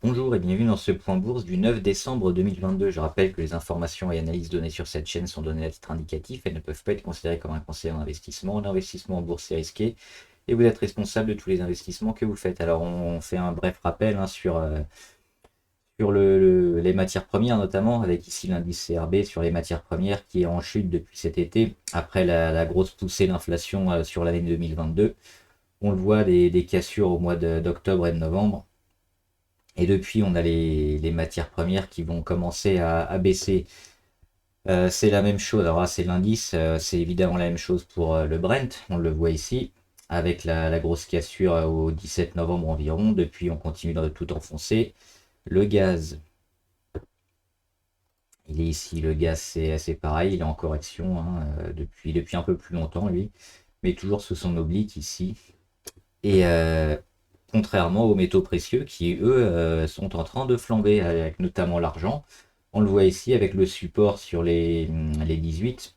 Bonjour et bienvenue dans ce point bourse du 9 décembre 2022. Je rappelle que les informations et analyses données sur cette chaîne sont données à titre indicatif et ne peuvent pas être considérées comme un conseil en investissement. L'investissement en bourse est risqué et vous êtes responsable de tous les investissements que vous faites. Alors on fait un bref rappel sur les matières premières notamment, avec ici l'indice CRB sur les matières premières qui est en chute depuis cet été, après la grosse poussée d'inflation sur l'année 2022. On le voit, des cassures au mois d'octobre et de novembre. Et depuis, on a les matières premières qui vont commencer à baisser. C'est la même chose. Alors là, c'est l'indice. C'est évidemment la même chose pour le Brent. On le voit ici, avec la grosse cassure au 17 novembre environ. Depuis, on continue de tout enfoncer. Le gaz, il est ici. Le gaz, c'est pareil. Il est en correction hein, depuis un peu plus longtemps, lui. Mais toujours sous son oblique ici. Et contrairement aux métaux précieux qui, eux, sont en train de flamber, avec notamment l'argent. On le voit ici avec le support sur les 18,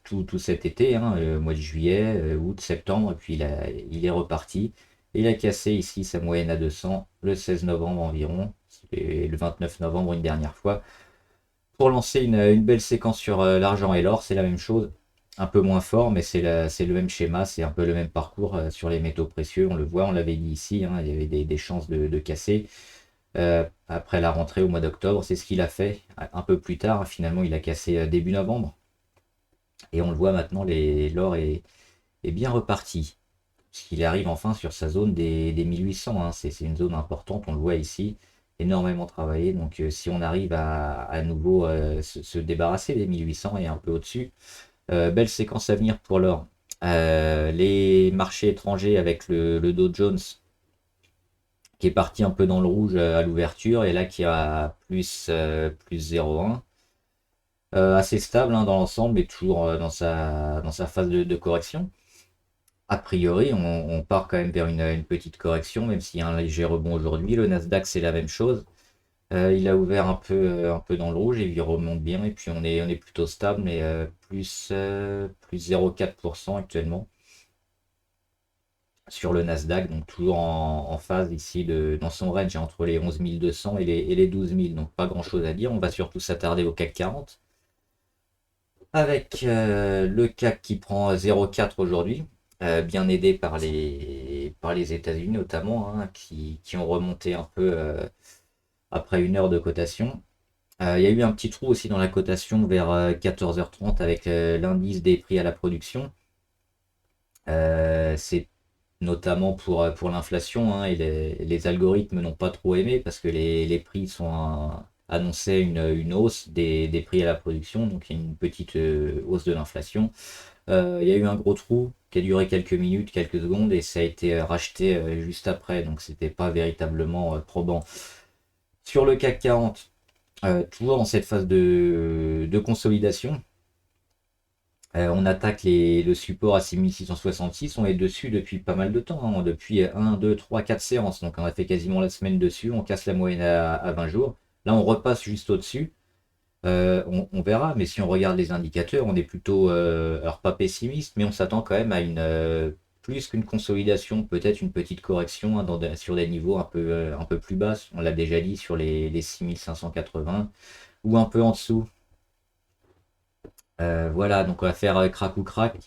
tout cet été, hein, le mois de juillet, août, septembre, et puis il est reparti. Et il a cassé ici sa moyenne à 200 le 16 novembre environ, et le 29 novembre une dernière fois, pour lancer une belle séquence sur l'argent et l'or. C'est la même chose, un peu moins fort, mais c'est le même schéma, c'est un peu le même parcours sur les métaux précieux. On le voit, on l'avait dit ici, hein, il y avait des chances de casser. Après la rentrée au mois d'octobre, c'est ce qu'il a fait un peu plus tard. Finalement, il a cassé début novembre. Et on le voit maintenant, l'or est bien reparti. Puisqu'il arrive enfin sur sa zone des 1800. Hein. C'est une zone importante, on le voit ici, énormément travaillé. Donc si on arrive à nouveau se débarrasser des 1800 et un peu au-dessus, belle séquence à venir pour l'or. Les marchés étrangers avec le Dow Jones qui est parti un peu dans le rouge à l'ouverture et là qui a plus 0,1. Assez stable hein, dans l'ensemble, mais toujours dans sa phase de correction. A priori, on part quand même vers une petite correction, même s'il y a un léger rebond aujourd'hui. Le Nasdaq, c'est la même chose. Il a ouvert un peu dans le rouge et il remonte bien. Et puis on est plutôt stable, mais plus 0,4% actuellement sur le Nasdaq. Donc toujours en phase ici dans son range entre les 11 200 et les 12 000. Donc pas grand-chose à dire. On va surtout s'attarder au CAC 40. Avec le CAC qui prend 0,4 aujourd'hui, bien aidé par les États-Unis notamment, hein, qui ont remonté un peu après une heure de cotation. Il y a eu un petit trou aussi dans la cotation vers 14h30 avec l'indice des prix à la production. C'est notamment pour l'inflation hein, et les algorithmes n'ont pas trop aimé parce que les prix annonçaient une hausse des prix à la production, donc il y a une petite hausse de l'inflation. Il y a eu un gros trou qui a duré quelques minutes, quelques secondes, et ça a été racheté juste après, donc c'était pas véritablement probant. Sur le CAC 40, toujours dans cette phase de consolidation, on attaque le support à 6666, on est dessus depuis pas mal de temps, hein, depuis 1, 2, 3, 4 séances, donc on a fait quasiment la semaine dessus, on casse la moyenne à 20 jours. Là on repasse juste au-dessus, on verra, mais si on regarde les indicateurs, on est plutôt, alors pas pessimiste, mais on s'attend quand même à plus qu'une consolidation, peut-être une petite correction hein, sur des niveaux un peu plus bas. On l'a déjà dit sur les 6580 ou un peu en dessous. Voilà, donc on va faire crack ou crack.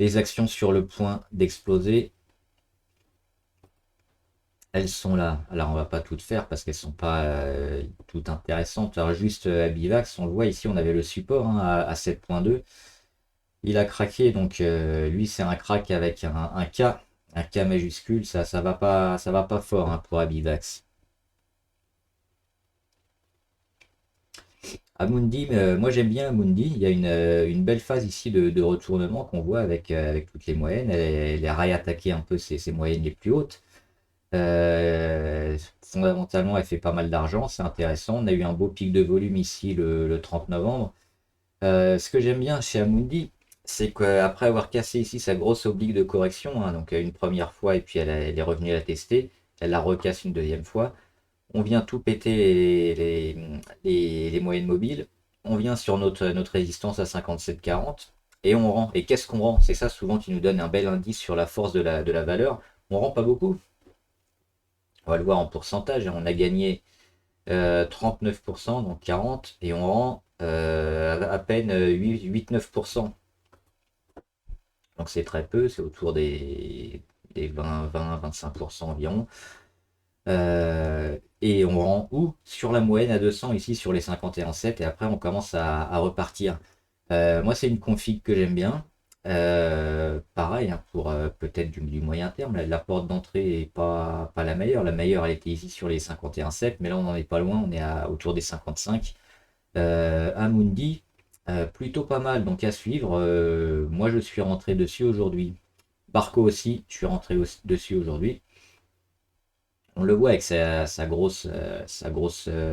Les actions sur le point d'exploser, elles sont là. Alors on va pas toutes faire parce qu'elles sont pas toutes intéressantes. Alors juste Abivax, on le voit ici, on avait le support hein, à 7,2. Il a craqué, donc lui c'est un crack avec un K majuscule, ça va pas fort hein, pour Abivax. Amundi, moi j'aime bien Amundi, il y a une belle phase ici de retournement qu'on voit avec toutes les moyennes, elle a réattaqué un peu ses moyennes les plus hautes. Fondamentalement elle fait pas mal d'argent, c'est intéressant, on a eu un beau pic de volume ici le 30 novembre. Ce que j'aime bien chez Amundi, c'est qu'après avoir cassé ici sa grosse oblique de correction, hein, donc une première fois et puis elle est revenue la tester, elle la recasse une deuxième fois, on vient tout péter les moyennes mobiles, on vient sur notre résistance à 57,40 et on rend. Et qu'est-ce qu'on rend? C'est ça souvent qui nous donne un bel indice sur la force de la valeur. On rend pas beaucoup. On va le voir en pourcentage, hein. On a gagné 39%, donc 40, et on rend à peine 8-9%. Donc c'est très peu, c'est autour des 20-25% environ. Et on rend où? Sur la moyenne à 200, ici sur les 51,7, et après on commence à repartir. Moi, c'est une config que j'aime bien. Pareil, hein, pour peut-être du moyen terme. La porte d'entrée est pas la meilleure. La meilleure, elle était ici sur les 51,7, mais là, on n'en est pas loin. On est autour des 55. Amundi, plutôt pas mal, donc à suivre. Moi, je suis rentré dessus aujourd'hui. Barco aussi, je suis rentré dessus aujourd'hui. On le voit avec sa grosse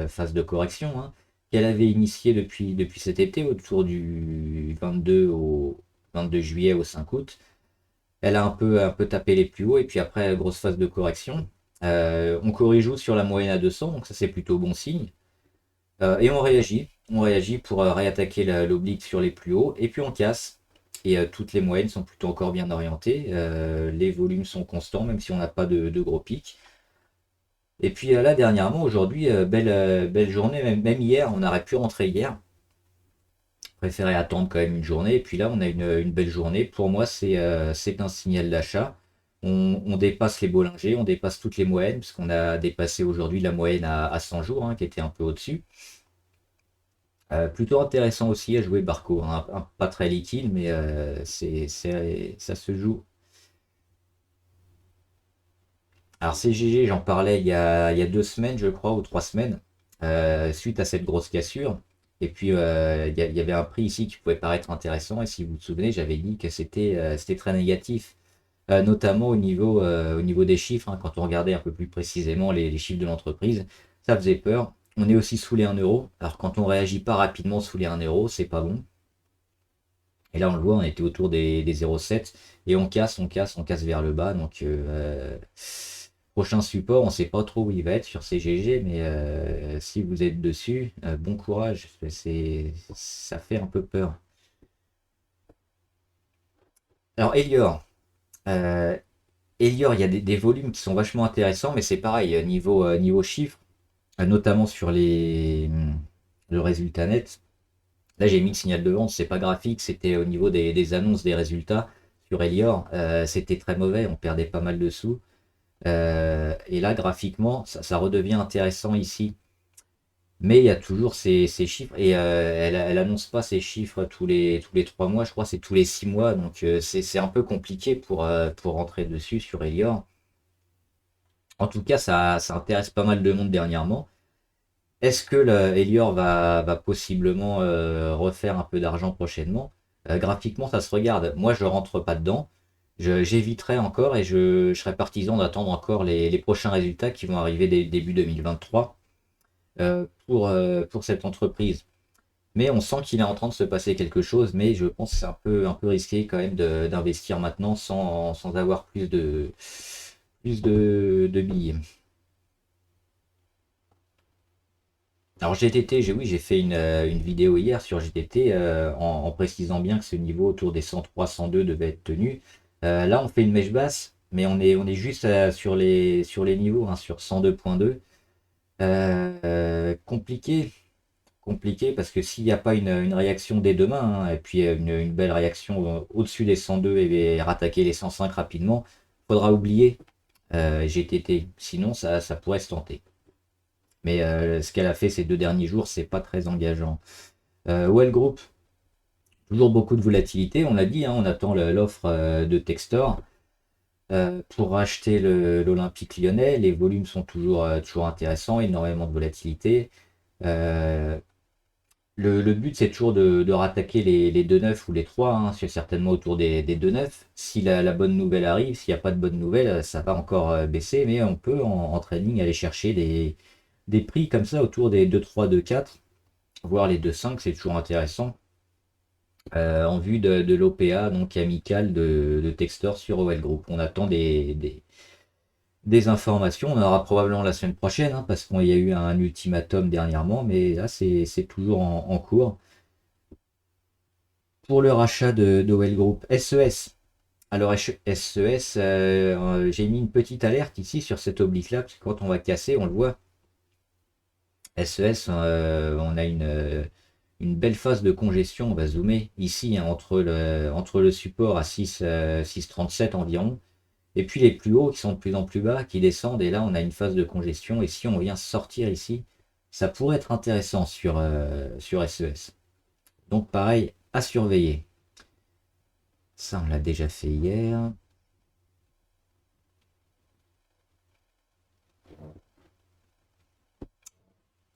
phase de correction, hein, qu'elle avait initiée depuis cet été, autour du 22 juillet au 5 août. Elle a un peu tapé les plus hauts, et puis après, grosse phase de correction. On corrige sur la moyenne à 200, donc ça c'est plutôt bon signe. Et on réagit. On réagit pour réattaquer l'oblique sur les plus hauts, et puis on casse. Et toutes les moyennes sont plutôt encore bien orientées. Les volumes sont constants, même si on n'a pas de gros pics. Et puis là, dernièrement, aujourd'hui, belle journée, même hier, on aurait pu rentrer hier. Préféré attendre quand même une journée. Et puis là, on a une belle journée. Pour moi, c'est un signal d'achat. On dépasse les Bollinger, on dépasse toutes les moyennes, parce qu'on a dépassé aujourd'hui la moyenne à 100 jours, hein, qui était un peu au-dessus. Plutôt intéressant aussi à jouer Barco, hein. Pas très liquide, mais ça se joue. Alors CGG, j'en parlais il y a 2 semaines, je crois, ou 3 semaines, suite à cette grosse cassure. Et puis il y avait un prix ici qui pouvait paraître intéressant. Et si vous vous souvenez, j'avais dit que c'était très négatif, notamment au niveau des chiffres, hein. Quand on regardait un peu plus précisément les chiffres de l'entreprise, ça faisait peur. On est aussi sous les 1 euro. Alors quand on réagit pas rapidement sous les 1 euro, c'est pas bon. Et là, on le voit, on était autour des 0,7, et on casse vers le bas. Donc, prochain support, on ne sait pas trop où il va être sur CGG, mais si vous êtes dessus, bon courage. Ça fait un peu peur. Alors, euh, Elior, il y a des volumes qui sont vachement intéressants, mais c'est pareil, niveau chiffres, notamment sur le résultat net. Là, j'ai mis le signal de vente, c'est pas graphique, c'était au niveau des annonces des résultats sur Elior. C'était très mauvais, on perdait pas mal de sous. Et là, graphiquement, ça redevient intéressant ici. Mais il y a toujours ces chiffres, et elle annonce pas ces chiffres tous les 3 mois, je crois, c'est tous les 6 mois. Donc c'est un peu compliqué pour rentrer dessus sur Elior. En tout cas, ça intéresse pas mal de monde dernièrement. Est-ce que Elior va possiblement refaire un peu d'argent prochainement? Graphiquement, ça se regarde. Moi, je rentre pas dedans. J'éviterai encore, et je serai partisan d'attendre encore les prochains résultats qui vont arriver début 2023 pour cette entreprise. Mais on sent qu'il est en train de se passer quelque chose, mais je pense que c'est un peu risqué quand même d'investir maintenant sans avoir plus de billets. Alors GTT, oui, j'ai fait une vidéo hier sur GTT, en précisant bien que ce niveau autour des 103, 102 devait être tenu. Là, on fait une mèche basse, mais on est juste sur les niveaux, hein, sur 102,2. Compliqué parce que s'il n'y a pas une réaction dès demain, hein, et puis une belle réaction au-dessus des 102, et rattaquer les 105 rapidement, faudra oublier GTT. Sinon, ça pourrait se tenter. Mais ce qu'elle a fait ces 2 derniers jours, c'est pas très engageant. Well Group, toujours beaucoup de volatilité. On l'a dit, hein, on attend l'offre de Textor pour racheter l'Olympique Lyonnais. Les volumes sont toujours intéressants, énormément de volatilité. Euh, le but, c'est toujours de rattaquer les 2,9 ou les 3, hein, c'est certainement autour des 2,9. Si la bonne nouvelle arrive, s'il n'y a pas de bonne nouvelle, ça va encore baisser, mais on peut en trading aller chercher des prix comme ça autour des 2,3, 2,4, voire les 2,5, c'est toujours intéressant. En vue de l'OPA, donc amical de Textor sur OL Group. On attend des informations. On en aura probablement la semaine prochaine, hein, parce qu'il y a eu un ultimatum dernièrement, mais là, c'est toujours en cours. Pour le rachat de OL Group, SES. Alors SES, j'ai mis une petite alerte ici sur cette oblique-là, parce que quand on va casser, on le voit. SES, on a une belle phase de congestion, on va zoomer ici, hein, entre le support à 6,37 environ, et puis les plus hauts qui sont de plus en plus bas, qui descendent, et là on a une phase de congestion, et si on vient sortir ici, ça pourrait être intéressant sur SES. Donc pareil, à surveiller. Ça on l'a déjà fait hier.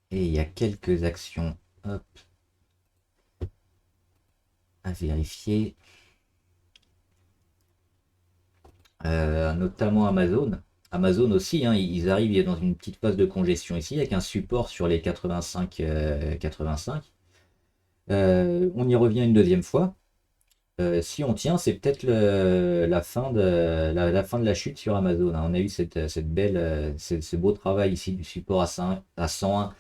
Et il y a quelques actions, hop, à vérifier. Notamment Amazon. Amazon aussi, hein, ils arrivent dans une petite phase de congestion ici avec un support sur les 85. 85. On y revient une deuxième fois. Si on tient, c'est peut-être la fin la fin de la chute sur Amazon, hein. On a eu cette belle, ce beau travail ici du support à 101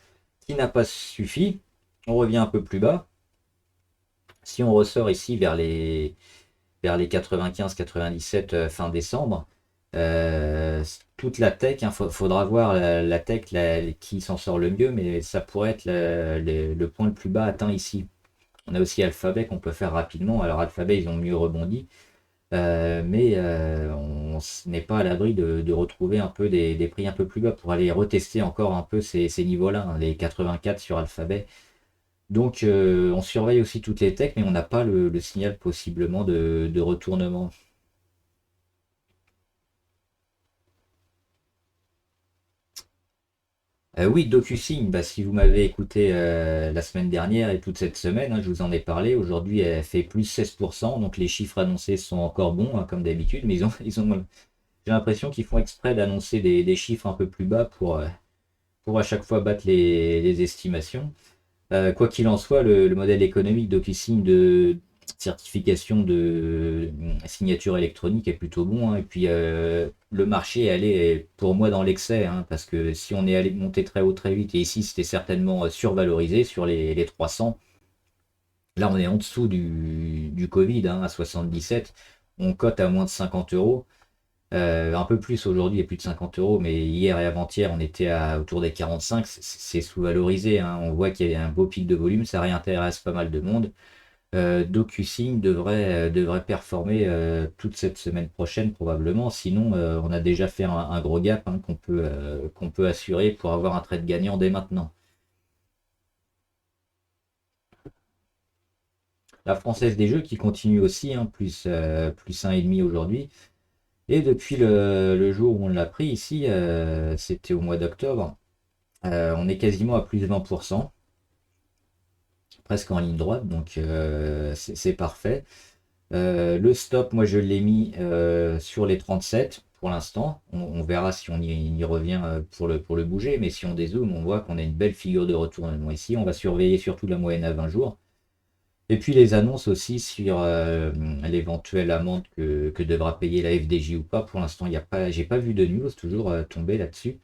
qui n'a pas suffi. On revient un peu plus bas. Si on ressort ici vers les 95-97 fin décembre. Toute la tech, il faudra voir la tech qui s'en sort le mieux, mais ça pourrait être le point le plus bas atteint ici. On a aussi Alphabet qu'on peut faire rapidement. Alors Alphabet, ils ont mieux rebondi, mais on n'est pas à l'abri de retrouver un peu des prix un peu plus bas pour aller retester encore un peu ces niveaux-là, hein, les 84 sur Alphabet. Donc on surveille aussi toutes les techs, mais on n'a pas le signal possiblement de retournement. Oui, DocuSign, bah, si vous m'avez écouté la semaine dernière et toute cette semaine, hein, je vous en ai parlé. Aujourd'hui, elle fait plus 16%, donc les chiffres annoncés sont encore bons, hein, comme d'habitude, mais j'ai l'impression qu'ils font exprès d'annoncer des chiffres un peu plus bas pour à chaque fois battre les estimations. Quoi qu'il en soit, le modèle économique DocuSign de certification de signature électronique est plutôt bon, hein. Et puis le marché est allé pour moi dans l'excès, hein, parce que si on est allé monter très haut très vite, et ici c'était certainement survalorisé sur les 300, là on est en dessous du Covid, hein, à 77, on cote à moins de 50 euros. Un peu plus aujourd'hui, et plus de 50 euros, mais hier et avant-hier, on était autour des 45. C'est sous-valorisé, hein. On voit qu'il y a un beau pic de volume, ça réintéresse pas mal de monde. DocuSign devrait performer toute cette semaine prochaine probablement. Sinon, on a déjà fait un gros gap, hein, qu'on peut assurer pour avoir un trade gagnant dès maintenant. La Française des Jeux qui continue aussi, hein, plus 1,5 aujourd'hui. Et depuis le jour où on l'a pris ici, c'était au mois d'octobre, on est quasiment à plus de 20%, presque en ligne droite, donc c'est parfait. Le stop, moi je l'ai mis sur les 37 pour l'instant. On verra si on y revient pour le bouger, mais si on dézoome, on voit qu'on a une belle figure de retournement ici. On va surveiller surtout la moyenne à 20 jours. Et puis les annonces aussi sur l'éventuelle amende que devra payer la FDJ ou pas. Pour l'instant, j'ai pas vu de news toujours tomber là-dessus.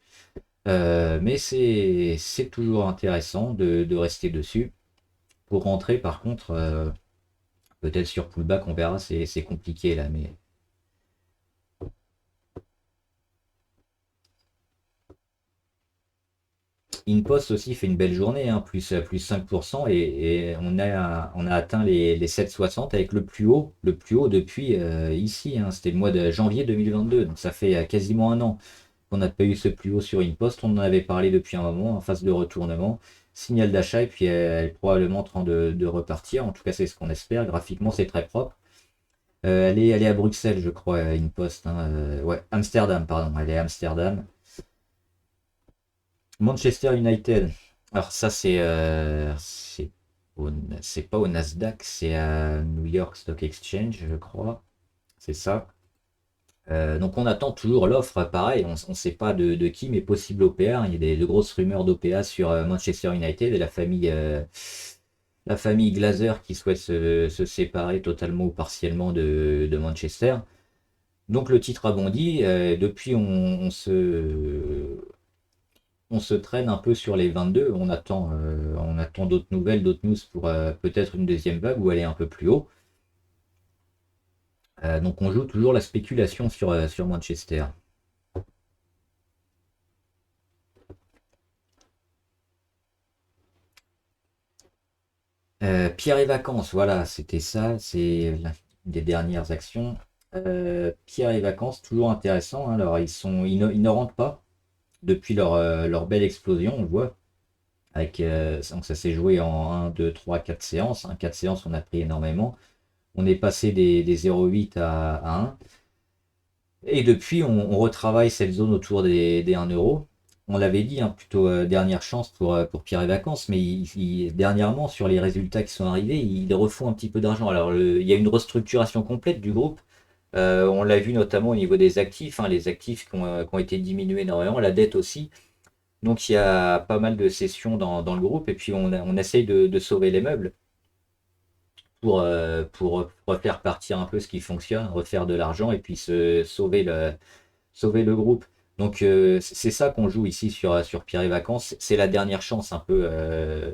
Mais c'est toujours intéressant de rester dessus. Pour rentrer, par contre, peut-être sur pullback, on verra, c'est compliqué là. Mais InPost aussi fait une belle journée, hein, plus 5%, et on a atteint les 7,60 avec le plus haut depuis ici, hein, c'était le mois de janvier 2022, donc ça fait quasiment un an qu'on n'a pas eu ce plus haut sur InPost. On en avait parlé depuis un moment en phase de retournement, signal d'achat, et puis elle est probablement en train de repartir, en tout cas c'est ce qu'on espère. Graphiquement c'est très propre. Elle est à Bruxelles, je crois, InPost, hein, ouais, Amsterdam, pardon, elle est à Amsterdam. Manchester United. Alors ça c'est pas au Nasdaq, c'est à New York Stock Exchange, je crois. C'est ça. Donc on attend toujours l'offre, pareil, on ne sait pas de qui, mais possible OPA. Il y a de grosses rumeurs d'OPA sur Manchester United et la famille Glazer qui souhaite se séparer totalement ou partiellement de Manchester. Donc le titre a bondi. Depuis, on se traîne un peu sur les 22. On attend d'autres nouvelles, d'autres news pour peut-être une deuxième vague ou aller un peu plus haut. Donc on joue toujours la spéculation sur Manchester. Pierre et Vacances, voilà, c'était ça, c'est l'une des dernières actions. Pierre et Vacances, toujours intéressant, hein. Alors ils ne rentrent pas depuis leur belle explosion, on le voit. Donc ça s'est joué en 1, 2, 3, 4 séances, hein. 4 séances, on a pris énormément. On est passé des 0,8 à 1. Et depuis, on retravaille cette zone autour des 1 euro. On l'avait dit, hein, plutôt dernière chance pour Pierre et Vacances, mais dernièrement, sur les résultats qui sont arrivés, ils refont un petit peu d'argent. Alors, il y a une restructuration complète du groupe. On l'a vu notamment au niveau des actifs, hein, les actifs qui ont été diminués énormément, la dette aussi. Donc, il y a pas mal de cessions dans le groupe, et puis on essaye de sauver les meubles pour refaire partir un peu ce qui fonctionne, refaire de l'argent, et puis sauver le groupe. Donc c'est ça qu'on joue ici sur Pierre et Vacances. C'est la dernière chance un peu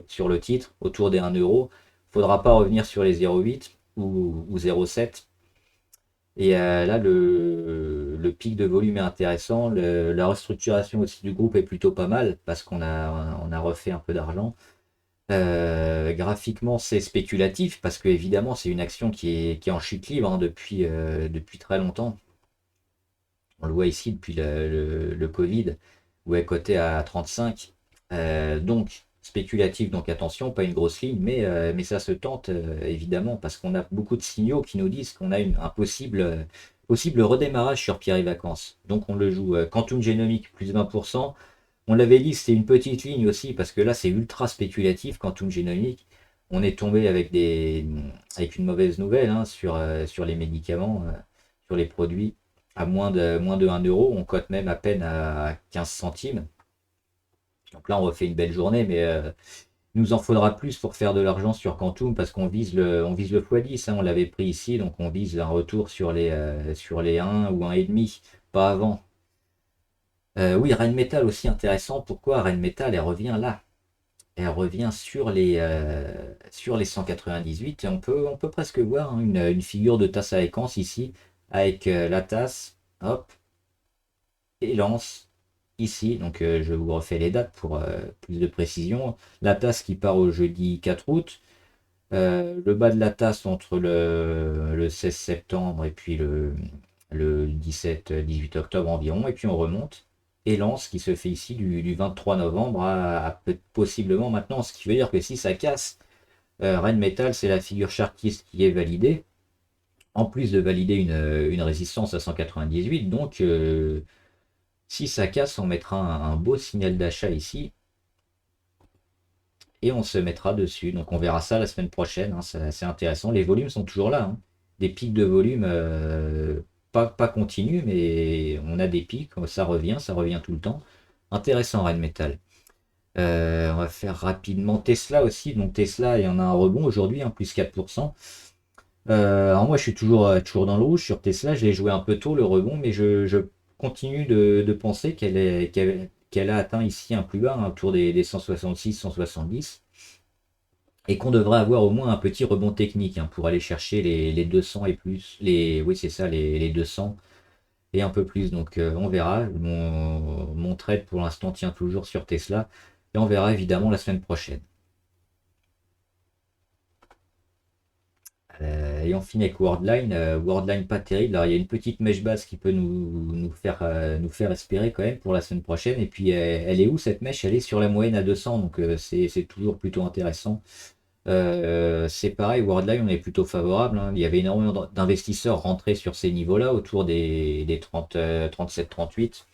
sur le titre, autour des 1 euro. Faudra pas revenir sur les 0,8 ou 0,7. Et là, le pic de volume est intéressant. La restructuration aussi du groupe est plutôt pas mal parce on a refait un peu d'argent. Graphiquement, c'est spéculatif parce que évidemment, c'est une action qui est en chute libre, hein, depuis très longtemps. On le voit ici depuis le Covid, où elle est cotée à 35. Donc, spéculatif, donc attention, pas une grosse ligne, mais ça se tente évidemment, parce qu'on a beaucoup de signaux qui nous disent qu'on a un possible redémarrage sur Pierre et Vacances. Donc on le joue. Quantum Génomique, plus 20%. On l'avait dit, c'était une petite ligne aussi, parce que là, c'est ultra spéculatif, Quantum Génomique. On est tombé avec une mauvaise nouvelle, hein, sur les médicaments, sur les produits à moins de 1 euro. On cote même à peine à 15 centimes. Donc là, on refait une belle journée, mais il nous en faudra plus pour faire de l'argent sur Quantum parce qu'on vise le x10, hein. On l'avait pris ici, donc on vise un retour sur les 1 ou 1,5, pas avant. Oui, Rheinmetall aussi intéressant. Pourquoi Rheinmetall, elle revient là? Elle revient sur les 198. Et on peut presque voir, hein, une figure de tasse à équence ici, avec la tasse, hop, et lance ici. Donc je vous refais les dates pour plus de précision. La tasse qui part au jeudi 4 août. Le bas de la tasse entre le 16 septembre et puis le 17-18 octobre environ. Et puis on remonte. Et lance qui se fait ici du 23 novembre possiblement maintenant. Ce qui veut dire que si ça casse, Rheinmetall, c'est la figure chartiste qui est validée. En plus de valider une résistance à 198. Donc si ça casse, on mettra un beau signal d'achat ici et on se mettra dessus. Donc on verra ça la semaine prochaine, hein, c'est intéressant. Les volumes sont toujours là, hein. Des pics de volume, pas continus, mais on a des pics, ça revient tout le temps. Intéressant Rheinmetall. On va faire rapidement Tesla aussi. Donc Tesla, il y en a un rebond aujourd'hui, hein, plus 4%. Alors moi je suis toujours dans le rouge sur Tesla, je l'ai joué un peu tôt le rebond, mais je continue de penser qu'elle a atteint ici un plus bas, hein, autour des 166, 170, et qu'on devrait avoir au moins un petit rebond technique, hein, pour aller chercher les 200 et plus, oui c'est ça, les 200 et un peu plus. Donc on verra, mon trade pour l'instant tient toujours sur Tesla, et on verra évidemment la semaine prochaine. Et on finit avec Worldline. Worldline pas terrible. Alors il y a une petite mèche basse qui peut nous faire espérer quand même pour la semaine prochaine. Et puis elle est où cette mèche? Elle est sur la moyenne à 200, donc c'est toujours plutôt intéressant. C'est pareil, Worldline, on est plutôt favorable, hein. Il y avait énormément d'investisseurs rentrés sur ces niveaux-là, autour des 30, 37-38.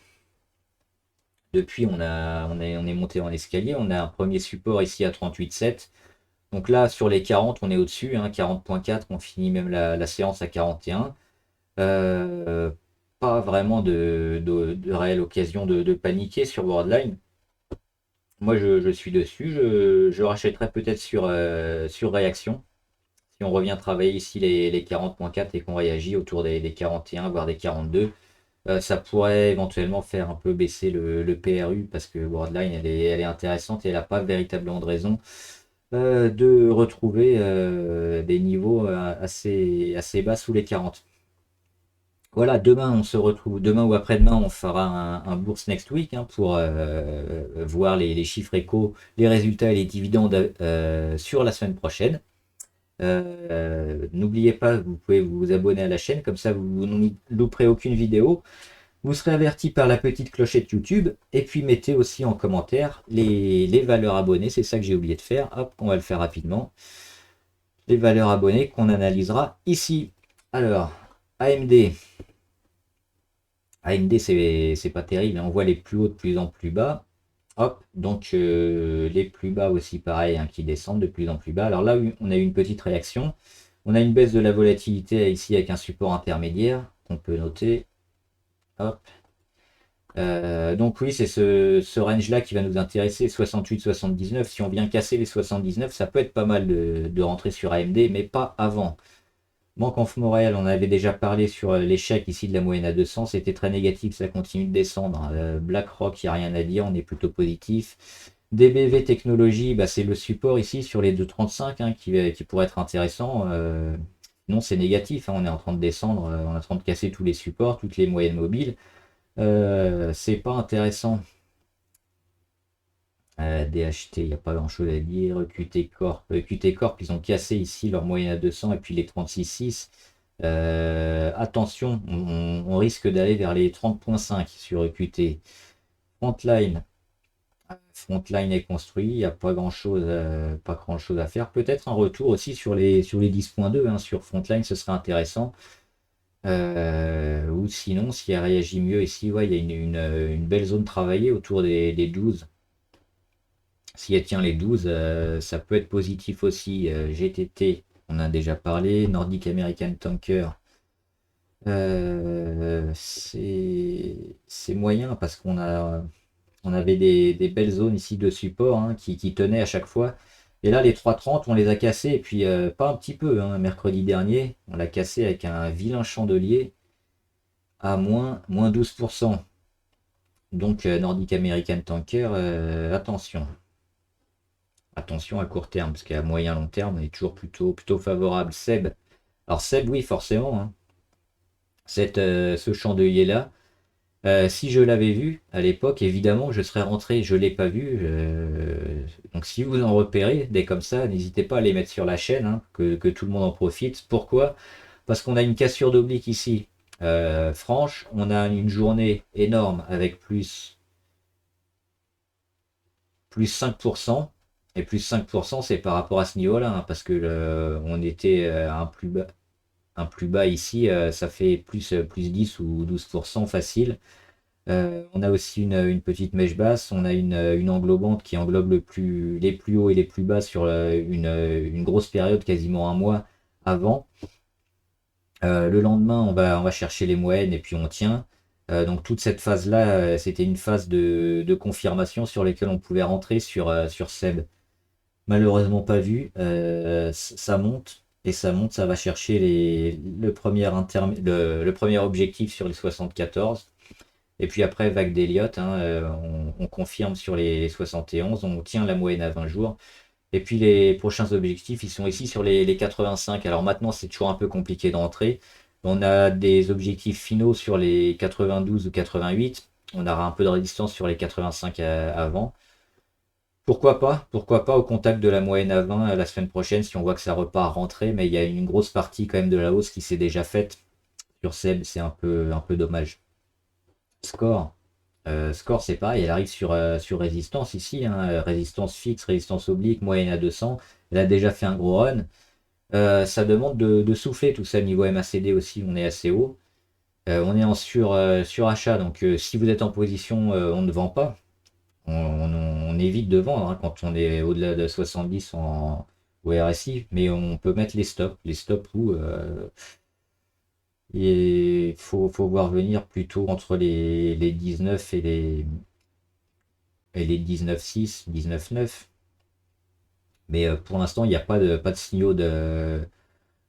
Depuis, on est monté en escalier. On a un premier support ici à 38,7. Donc là, sur les 40, on est au-dessus, hein, 40,4, on finit même la séance à 41. Euh, Pas vraiment de réelle occasion de paniquer sur Worldline. Moi, je suis dessus. Je rachèterai peut-être sur réaction. Si on revient travailler ici les 40,4 et qu'on réagit autour des 41, voire des 42, ça pourrait éventuellement faire un peu baisser le PRU parce que Worldline, elle est intéressante et elle n'a pas véritablement de raison de retrouver des niveaux assez bas sous les 40. Voilà, demain on se retrouve, demain ou après-demain on fera un Bourse Next Week, hein, pour voir les chiffres échos, les résultats et les dividendes sur la semaine prochaine. N'oubliez pas, vous pouvez vous abonner à la chaîne, comme ça vous ne louperez aucune vidéo. Vous serez averti par la petite clochette YouTube. Et puis mettez aussi en commentaire les valeurs abonnées, c'est ça que j'ai oublié de faire. Hop, on va le faire rapidement. Les valeurs abonnées qu'on analysera ici. Alors, AMD. AMD, c'est pas terrible, hein. On voit les plus hauts de plus en plus bas. Hop, donc les plus bas aussi pareil, hein, qui descendent de plus en plus bas. Alors là, on a eu une petite réaction. On a une baisse de la volatilité ici avec un support intermédiaire qu'on peut noter. Hop. Donc oui, c'est ce range-là qui va nous intéresser, 68-79. Si on vient casser les 79, ça peut être pas mal de rentrer sur AMD, mais pas avant. Banque of Montréal, on avait déjà parlé sur l'échec ici de la moyenne à 200, c'était très négatif, ça continue de descendre. BlackRock, il n'y a rien à dire, on est plutôt positif. DBV Technologies, bah, c'est le support ici sur les 2,35, hein, qui pourrait être intéressant. Non, c'est négatif, hein, on est en train de descendre, on est en train de casser tous les supports, toutes les moyennes mobiles. C'est pas intéressant. DHT, il n'y a pas grand chose à dire. QT Corp, ils ont cassé ici leur moyenne à 200 et puis les 36,6. Attention, on risque d'aller vers les 30,5 sur EQT. Frontline. Frontline est construit, il n'y a pas grand chose à faire. Peut-être un retour aussi sur les 10,2, hein, sur Frontline, ce serait intéressant. Ou sinon, s'il a réagi mieux ici, ouais, il y a une belle zone travaillée autour des 12. Si elle tient les 12, ça peut être positif aussi. GTT, on a déjà parlé. Nordic American Tanker, c'est moyen parce on avait des belles zones ici de support, hein, qui tenaient à chaque fois. Et là, les 3,30, on les a cassés. Et puis, pas un petit peu, hein. Mercredi dernier, on l'a cassé avec un vilain chandelier à moins 12%. Donc, Nordic American Tanker, attention. Attention à court terme, parce qu'à moyen long terme, on est toujours plutôt favorable. Seb. Alors Seb, oui, forcément, hein. Ce chandelier-là, si je l'avais vu à l'époque, évidemment, je serais rentré. Je ne l'ai pas vu. Donc si vous en repérez des comme ça, n'hésitez pas à les mettre sur la chaîne, hein, que tout le monde en profite. Pourquoi? Parce qu'on a une cassure d'oblique ici, franche. On a une journée énorme avec plus 5%. Et plus 5%, c'est par rapport à ce niveau-là, hein, parce que on était un plus bas ici, ça fait plus 10 ou 12% facile. On a aussi une petite mèche basse, on a une englobante qui englobe les plus hauts et les plus bas sur une grosse période, quasiment un mois avant. Le lendemain, on va chercher les moyennes et puis on tient. Donc toute cette phase-là, c'était une phase de confirmation sur lesquelles on pouvait rentrer sur Seb. Malheureusement pas vu. Ça monte et ça monte, ça va chercher le premier objectif sur les 74. Et puis après, vague d'Elliott, hein, on confirme sur les 71, on tient la moyenne à 20 jours. Et puis les prochains objectifs, ils sont ici sur les 85. Alors maintenant, c'est toujours un peu compliqué d'entrer. On a des objectifs finaux sur les 92 ou 88. On aura un peu de résistance sur les 85 avant. Pourquoi pas au contact de la moyenne à 20 la semaine prochaine si on voit que ça repart rentrer, mais il y a une grosse partie quand même de la hausse qui s'est déjà faite sur Seb, c'est un peu dommage. Score. Score, c'est pareil, elle arrive sur résistance ici, hein, résistance fixe, résistance oblique, moyenne à 200. Elle a déjà fait un gros run. Ça demande de souffler tout ça. Niveau MACD aussi, on est assez haut. On est en surachat, donc si vous êtes en position, on ne vend pas. On évite de vendre, hein, quand on est au-delà de 70 au RSI, mais on peut mettre les stops où il faut voir venir plutôt entre les 19 et les 19,6, 19,9. Mais pour l'instant, il n'y a pas de signaux de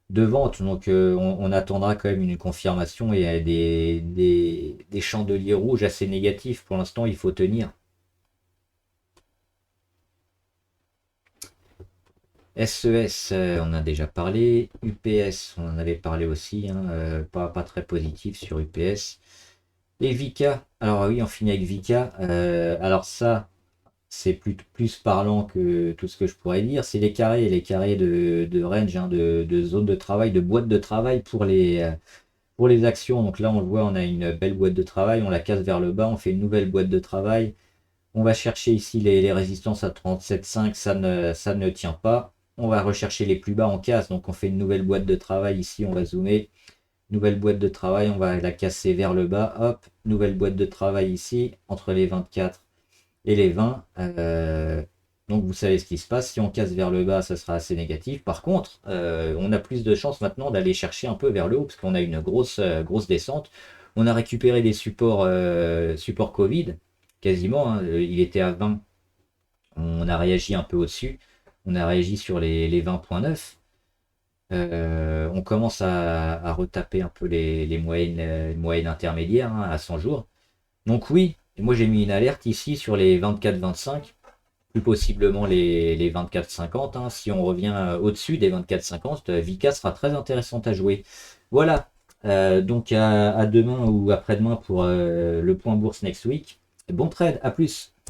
vente, donc on attendra quand même une confirmation et des chandeliers rouges assez négatifs. Pour l'instant, il faut tenir. SES, on en a déjà parlé. UPS, on en avait parlé aussi, hein, pas très positif sur UPS. Et Vika, alors oui, on finit avec Vika. Alors ça, c'est plus parlant que tout ce que je pourrais dire. C'est les carrés de range, hein, de zone de travail, de boîte de travail pour les actions. Donc là, on le voit, on a une belle boîte de travail, on la casse vers le bas, on fait une nouvelle boîte de travail. On va chercher ici les résistances à 37,5, ça ne tient pas. On va rechercher les plus bas en casse, donc on fait une nouvelle boîte de travail ici, on va zoomer. Nouvelle boîte de travail, on va la casser vers le bas, hop, nouvelle boîte de travail ici, entre les 24 et les 20. Donc vous savez ce qui se passe, si on casse vers le bas, ça sera assez négatif. Par contre, on a plus de chances maintenant d'aller chercher un peu vers le haut, parce qu'on a une grosse descente. On a récupéré des supports Covid, quasiment, hein. Il était à 20, on a réagi un peu au-dessus, on a réagi sur les 20,9. On commence à retaper un peu les moyennes intermédiaires, hein, à 100 jours. Donc oui, moi j'ai mis une alerte ici sur les 24-25, plus possiblement les 24-50, hein. Si on revient au-dessus des 24-50, Vika sera très intéressante à jouer. Voilà. Donc à demain ou après-demain pour le point bourse next week. Bon trade, à plus.